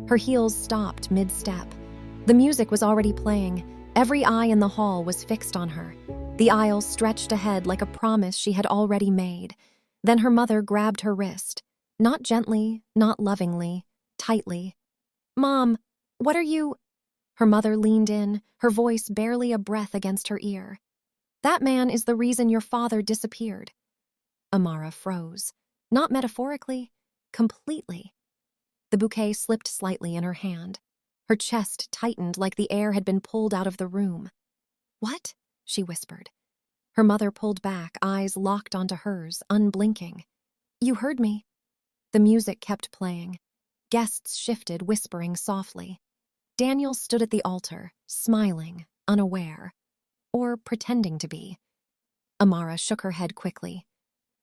Her heels stopped mid-step. The music was already playing. Every eye in the hall was fixed on her. The aisle stretched ahead like a promise she had already made. Then her mother grabbed her wrist. Not gently, not lovingly, tightly. "Mom, what are you—" Her mother leaned in, her voice barely a breath against her ear. "That man is the reason your father disappeared." Amara froze. Not metaphorically, completely. The bouquet slipped slightly in her hand. Her chest tightened like the air had been pulled out of the room. "What?" she whispered. Her mother pulled back, eyes locked onto hers, unblinking. "You heard me." The music kept playing. Guests shifted, whispering softly. Daniel stood at the altar, smiling, unaware. Or pretending to be. Amara shook her head quickly.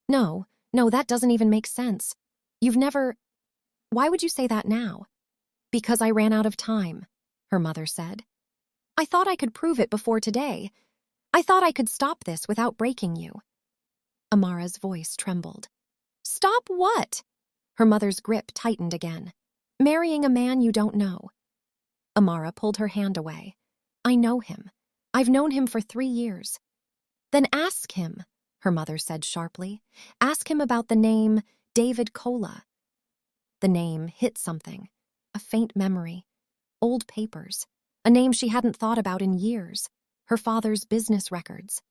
No, that doesn't even make sense. You've never— Why would you say that now?" "Because I ran out of time," her mother said. "I thought I could prove it before today. I thought I could stop this without breaking you." Amara's voice trembled. "Stop what?" Her mother's grip tightened again. "Marrying a man you don't know." Amara pulled her hand away. "I know him. I've known him for 3 years." "Then ask him," her mother said sharply. "Ask him about the name David Kola." The name hit something. A faint memory. Old papers. A name she hadn't thought about in years. Her father's business records.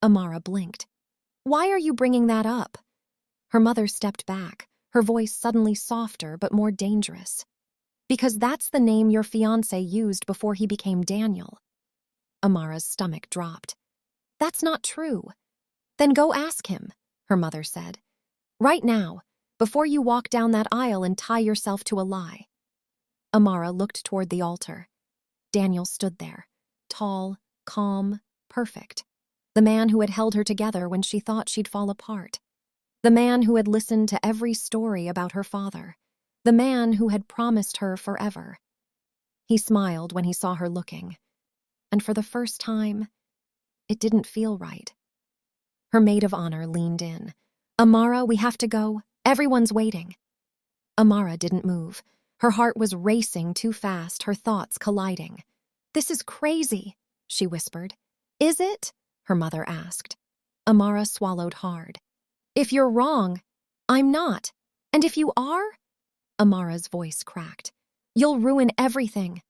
Amara blinked. "Why are you bringing that up?" Her mother stepped back, her voice suddenly softer but more dangerous. "Because that's the name your fiancé used before he became Daniel." Amara's stomach dropped. "That's not true." "Then go ask him," her mother said. "Right now, before you walk down that aisle and tie yourself to a lie." Amara looked toward the altar. Daniel stood there, tall, calm, perfect. The man who had held her together when she thought she'd fall apart. The man who had listened to every story about her father. The man who had promised her forever. He smiled when he saw her looking. And for the first time, it didn't feel right. Her maid of honor leaned in. "Amara, we have to go. Everyone's waiting." Amara didn't move. Her heart was racing too fast, her thoughts colliding. "This is crazy," she whispered. "Is it?" her mother asked. Amara swallowed hard. "If you're wrong, I'm not. And if you are?" Amara's voice cracked. "You'll ruin everything."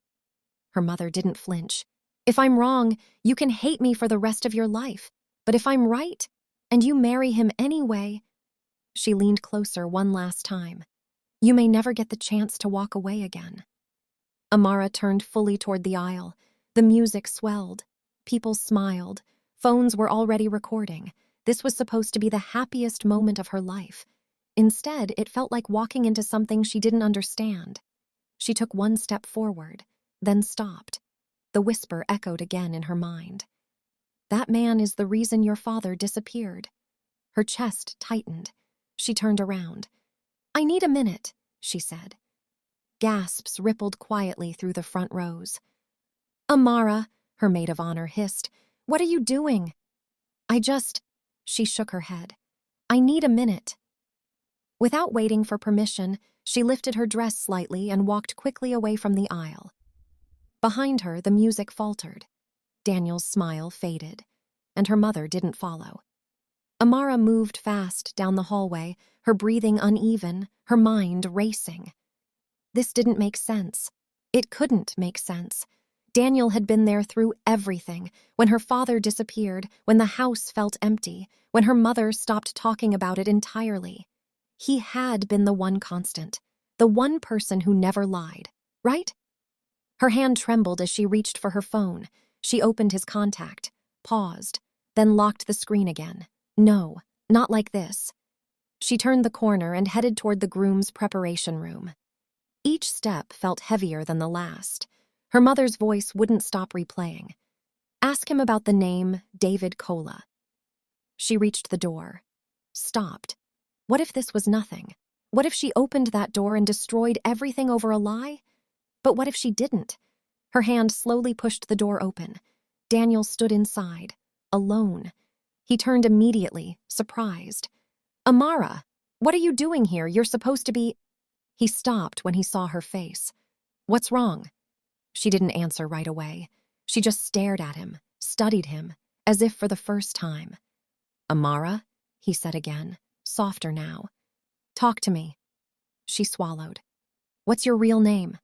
Her mother didn't flinch. "If I'm wrong, you can hate me for the rest of your life. But if I'm right, and you marry him anyway—" She leaned closer one last time. "You may never get the chance to walk away again." Amara turned fully toward the aisle. The music swelled. People smiled. Phones were already recording. This was supposed to be the happiest moment of her life. Instead, it felt like walking into something she didn't understand. She took one step forward, then stopped. The whisper echoed again in her mind. "That man is the reason your father disappeared." Her chest tightened. She turned around. "I need a minute," she said. Gasps rippled quietly through the front rows. "Amara," her maid of honor hissed, "what are you doing?" She shook her head. "I need a minute." Without waiting for permission, she lifted her dress slightly and walked quickly away from the aisle. Behind her, the music faltered. Daniel's smile faded, and her mother didn't follow. Amara moved fast down the hallway, her breathing uneven, her mind racing. This didn't make sense. It couldn't make sense. Daniel had been there through everything, when her father disappeared, when the house felt empty, when her mother stopped talking about it entirely. He had been the one constant, the one person who never lied, right? Her hand trembled as she reached for her phone. She opened his contact, paused, then locked the screen again. No, not like this. She turned the corner and headed toward the groom's preparation room. Each step felt heavier than the last. Her mother's voice wouldn't stop replaying. "Ask him about the name David Kola." She reached the door. Stopped. What if this was nothing? What if she opened that door and destroyed everything over a lie? But what if she didn't? Her hand slowly pushed the door open. Daniel stood inside, alone. He turned immediately, surprised. "Amara, what are you doing here? You're supposed to be—" He stopped when he saw her face. What's wrong? She didn't answer right away. She just stared at him, studied him, as if for the first time. Amara, he said again, softer now. Talk to me. She swallowed. What's your real name?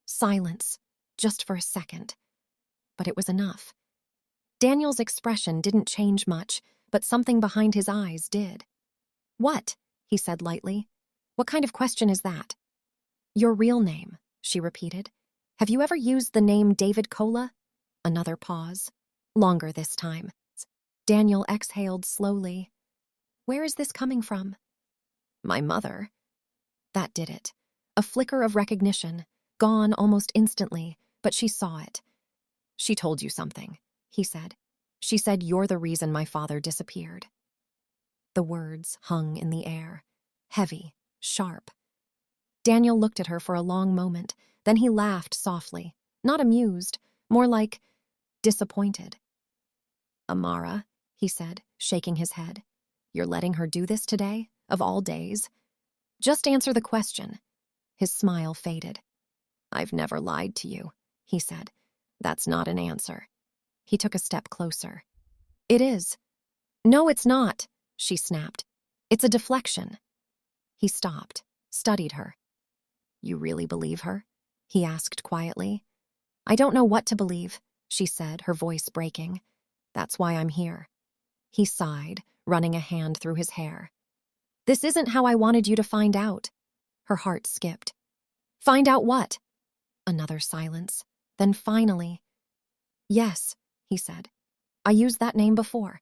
Silence, just for a second. But it was enough. Daniel's expression didn't change much, but something behind his eyes did. What? He said lightly. What kind of question is that? Your real name, she repeated. Have you ever used the name David Cola? Another pause. Longer this time. Daniel exhaled slowly. Where is this coming from? My mother. That did it. A flicker of recognition, gone almost instantly, but she saw it. She told you something, he said. She said you're the reason my father disappeared. The words hung in the air, heavy, sharp. Daniel looked at her for a long moment, then he laughed softly, not amused, more like disappointed. Amara, he said, shaking his head. You're letting her do this today, of all days? Just answer the question. His smile faded. I've never lied to you, he said. That's not an answer. He took a step closer. It is. No, it's not, she snapped. It's a deflection. He stopped, studied her. You really believe her? He asked quietly. I don't know what to believe, she said, her voice breaking. That's why I'm here. He sighed, running a hand through his hair. This isn't how I wanted you to find out. Her heart skipped. Find out what? Another silence. Then finally, yes, he said. I used that name before.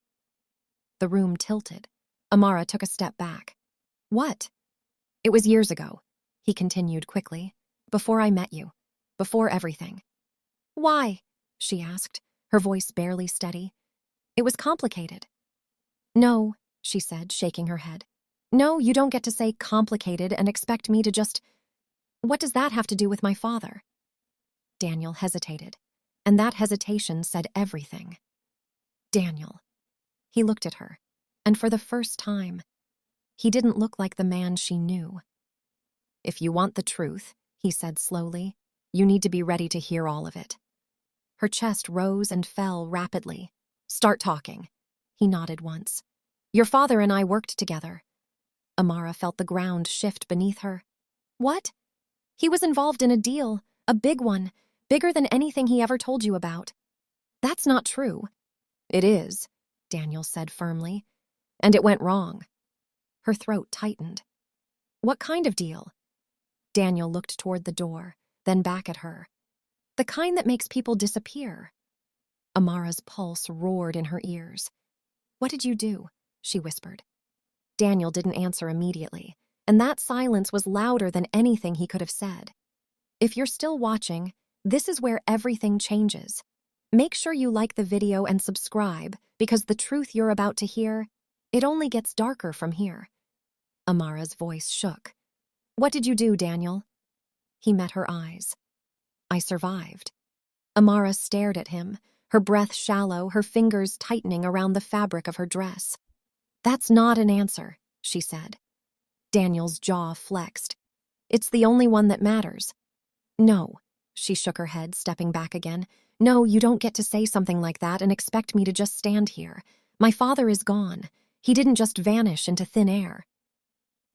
The room tilted. Amara took a step back. What? It was years ago, he continued quickly. Before I met you. Before everything. Why? She asked, her voice barely steady. It was complicated. No, she said, shaking her head. No, you don't get to say complicated and expect me to just... What does that have to do with my father? Daniel hesitated, and that hesitation said everything. Daniel. He looked at her, and for the first time, he didn't look like the man she knew. If you want the truth, he said slowly, you need to be ready to hear all of it. Her chest rose and fell rapidly. Start talking. He nodded once. Your father and I worked together. Amara felt the ground shift beneath her. What? He was involved in a deal, a big one, bigger than anything he ever told you about. That's not true. It is, Daniel said firmly. And it went wrong. Her throat tightened. What kind of deal? Daniel looked toward the door, then back at her. The kind that makes people disappear. Amara's pulse roared in her ears. What did you do? She whispered. Daniel didn't answer immediately, and that silence was louder than anything he could have said. If you're still watching, this is where everything changes. Make sure you like the video and subscribe, because the truth you're about to hear, it only gets darker from here. Amara's voice shook. What did you do, Daniel? He met her eyes. I survived. Amara stared at him, her breath shallow, her fingers tightening around the fabric of her dress. That's not an answer, she said. Daniel's jaw flexed. It's the only one that matters. No, she shook her head, stepping back again. No, you don't get to say something like that and expect me to just stand here. My father is gone. He didn't just vanish into thin air.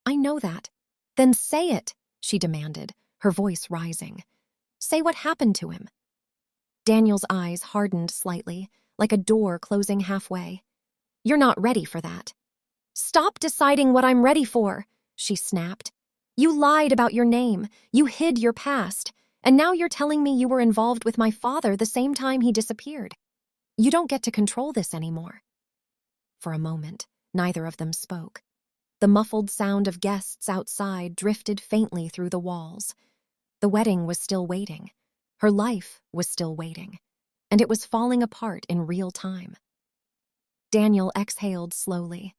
I know that. Then say it, she demanded, her voice rising. Say what happened to him. Daniel's eyes hardened slightly, like a door closing halfway. You're not ready for that. Stop deciding what I'm ready for, she snapped. You lied about your name, you hid your past, and now you're telling me you were involved with my father the same time he disappeared. You don't get to control this anymore. For a moment, neither of them spoke. The muffled sound of guests outside drifted faintly through the walls. The wedding was still waiting. Her life was still waiting. And it was falling apart in real time. Daniel exhaled slowly.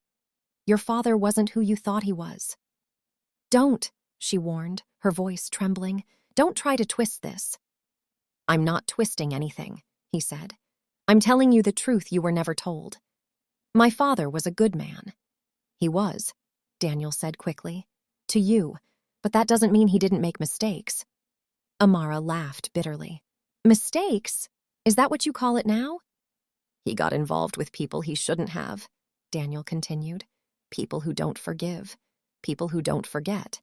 Your father wasn't who you thought he was. Don't, she warned, her voice trembling. Don't try to twist this. I'm not twisting anything, he said. I'm telling you the truth you were never told. My father was a good man. He was, Daniel said quickly. To you, but that doesn't mean he didn't make mistakes. Amara laughed bitterly. Mistakes? Is that what you call it now? He got involved with people he shouldn't have, Daniel continued. People who don't forgive. People who don't forget.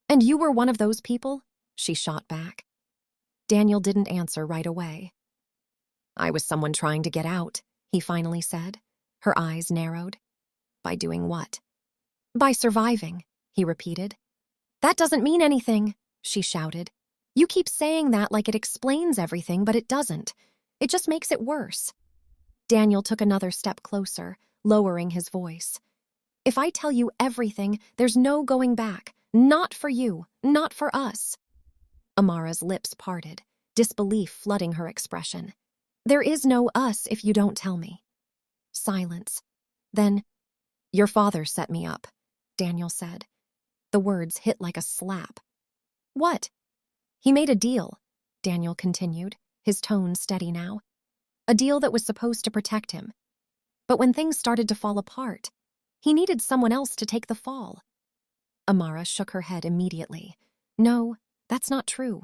And you were one of those people? She shot back. Daniel didn't answer right away. I was someone trying to get out, he finally said. Her eyes narrowed. By doing what? By surviving, he repeated. That doesn't mean anything, she shouted. You keep saying that like it explains everything, but it doesn't. It just makes it worse. Daniel took another step closer, lowering his voice. If I tell you everything, there's no going back. Not for you, not for us. Amara's lips parted, disbelief flooding her expression. There is no us if you don't tell me. Silence. Then, your father set me up, Daniel said. The words hit like a slap. What? He made a deal, Daniel continued, his tone steady now. A deal that was supposed to protect him. But when things started to fall apart, he needed someone else to take the fall. Amara shook her head immediately. No, that's not true.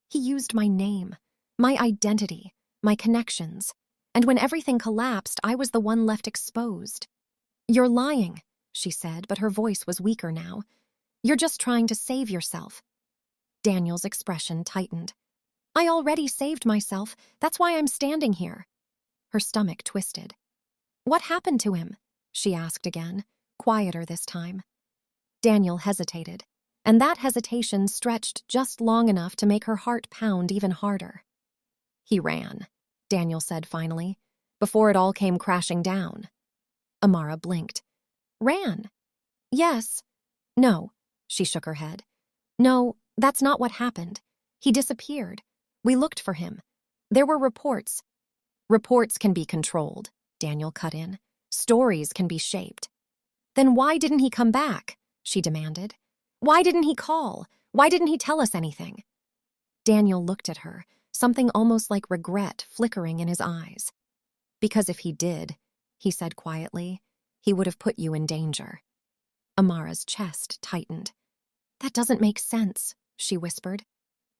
He used my name, my identity, my connections, and when everything collapsed, I was the one left exposed. You're lying, she said, but her voice was weaker now. You're just trying to save yourself. Daniel's expression tightened. I already saved myself. That's why I'm standing here. Her stomach twisted. What happened to him? She asked again, quieter this time. Daniel hesitated, and that hesitation stretched just long enough to make her heart pound even harder. He ran, Daniel said finally, before it all came crashing down. Amara blinked. Ran? Yes. No, she shook her head. No, that's not what happened. He disappeared. We looked for him. There were reports. Reports can be controlled, Daniel cut in. Stories can be shaped. Then why didn't he come back? She demanded. Why didn't he call? Why didn't he tell us anything? Daniel looked at her, something almost like regret flickering in his eyes. Because if he did, he said quietly, he would have put you in danger. Amara's chest tightened. That doesn't make sense, she whispered.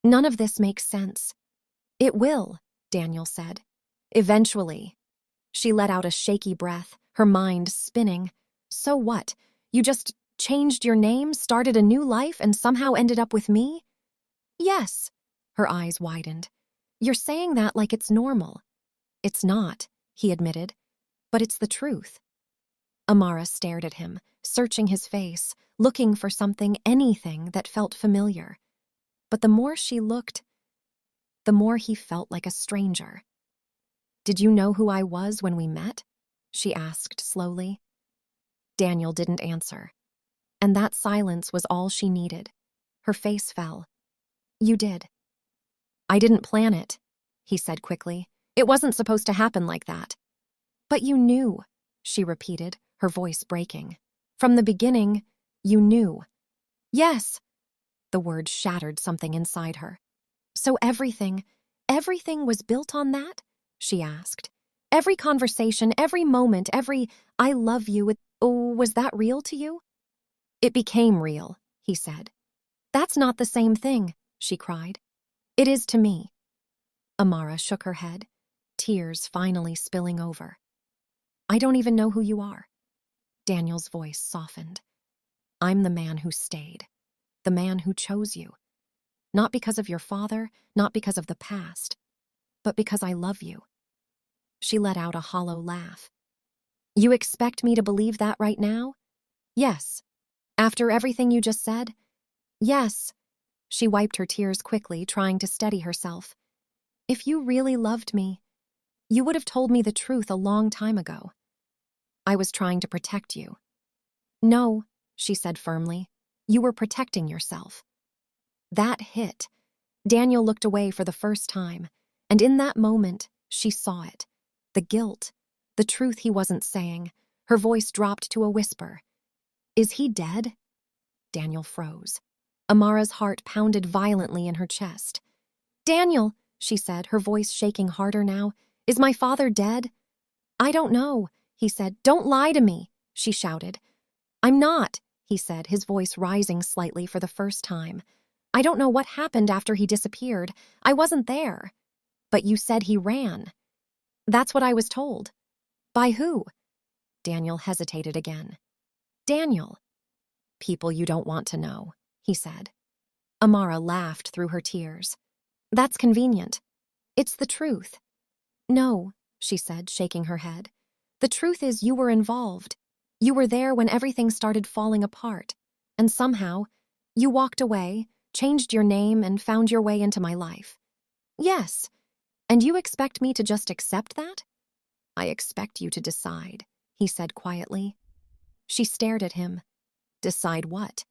None of this makes sense. It will, Daniel said. Eventually. She let out a shaky breath, her mind spinning. So what? You just changed your name, started a new life, and somehow ended up with me? Yes. Her eyes widened. You're saying that like it's normal. It's not, he admitted, but it's the truth. Amara stared at him, searching his face, looking for something, anything that felt familiar. But the more she looked, the more he felt like a stranger. Did you know who I was when we met? She asked slowly. Daniel didn't answer, and that silence was all she needed. Her face fell. You did. I didn't plan it, he said quickly. It wasn't supposed to happen like that. But you knew, she repeated, her voice breaking. From the beginning, you knew. Yes. The word shattered something inside her. So everything was built on that? She asked. Every conversation, every moment, every I love you, was that real to you? It became real, he said. That's not the same thing, she cried. It is to me. Amara shook her head, tears finally spilling over. I don't even know who you are. Daniel's voice softened. I'm the man who stayed, the man who chose you. Not because of your father, not because of the past, but because I love you. She let out a hollow laugh. You expect me to believe that right now? Yes. After everything you just said? Yes. She wiped her tears quickly, trying to steady herself. If you really loved me, you would have told me the truth a long time ago. I was trying to protect you. No, she said firmly. You were protecting yourself. That hit. Daniel looked away for the first time, and in that moment, she saw it. The guilt, the truth he wasn't saying. Her voice dropped to a whisper. Is he dead? Daniel froze. Amara's heart pounded violently in her chest. Daniel, she said, her voice shaking harder now. Is my father dead? I don't know, he said. Don't lie to me, she shouted. I'm not, he said, his voice rising slightly for the first time. I don't know what happened after he disappeared. I wasn't there. But you said he ran. That's what I was told. By who? Daniel hesitated again. Daniel. People you don't want to know, he said. Amara laughed through her tears. That's convenient. It's the truth. No, she said, shaking her head. The truth is you were involved. You were there when everything started falling apart. And somehow, you walked away, changed your name, and found your way into my life. Yes. And you expect me to just accept that? I expect you to decide, he said quietly. She stared at him. Decide what?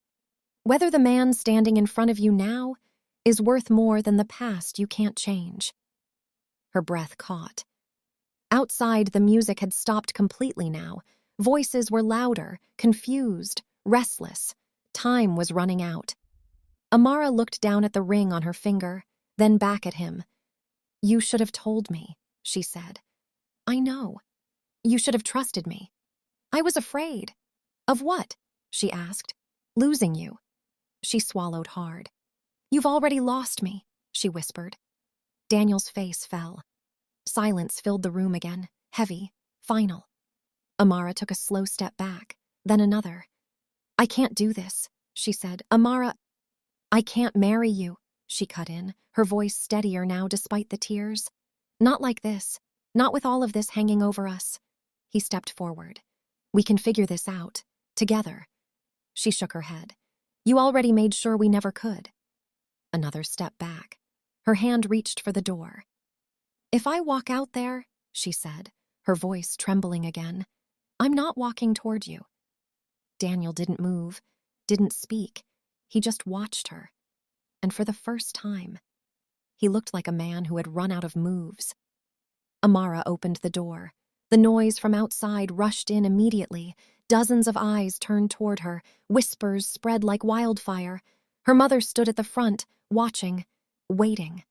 Whether the man standing in front of you now is worth more than the past you can't change. Her breath caught. Outside, the music had stopped completely now. Voices were louder, confused, restless. Time was running out. Amara looked down at the ring on her finger, then back at him. You should have told me, she said. I know. You should have trusted me. I was afraid. Of what? She asked. Losing you. She swallowed hard. You've already lost me, she whispered. Daniel's face fell. Silence filled the room again, heavy, final. Amara took a slow step back, then another. I can't do this, she said. Amara, I can't marry you, she cut in, her voice steadier now despite the tears. Not like this, not with all of this hanging over us. He stepped forward. We can figure this out, together. She shook her head. You already made sure we never could. Another step back. Her hand reached for the door. If I walk out there, she said, her voice trembling again, I'm not walking toward you. Daniel didn't move, didn't speak. He just watched her. And for the first time, he looked like a man who had run out of moves. Amara opened the door. The noise from outside rushed in immediately. Dozens of eyes turned toward her. Whispers spread like wildfire. Her mother stood at the front, watching, waiting.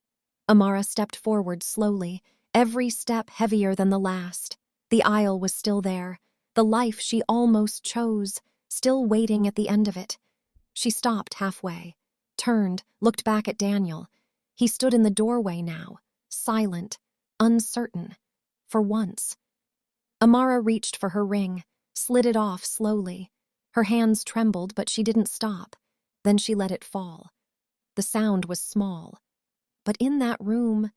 Amara stepped forward slowly, every step heavier than the last. The aisle was still there, the life she almost chose, still waiting at the end of it. She stopped halfway, turned, looked back at Daniel. He stood in the doorway now, silent, uncertain, for once. Amara reached for her ring, slid it off slowly. Her hands trembled, but she didn't stop. Then she let it fall. The sound was small, but in that room,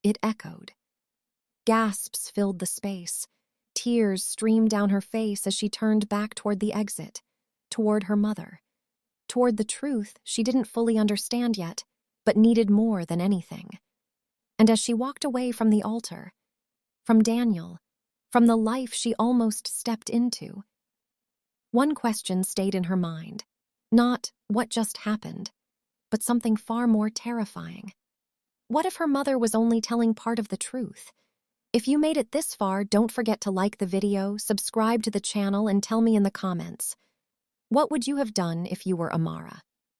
it echoed. Gasps filled the space. Tears streamed down her face as she turned back toward the exit, toward her mother, toward the truth she didn't fully understand yet, but needed more than anything. And as she walked away from the altar, from Daniel, from the life she almost stepped into, one question stayed in her mind. Not what just happened, but something far more terrifying. What if her mother was only telling part of the truth? If you made it this far, don't forget to like the video, subscribe to the channel, and tell me in the comments. What would you have done if you were Amara?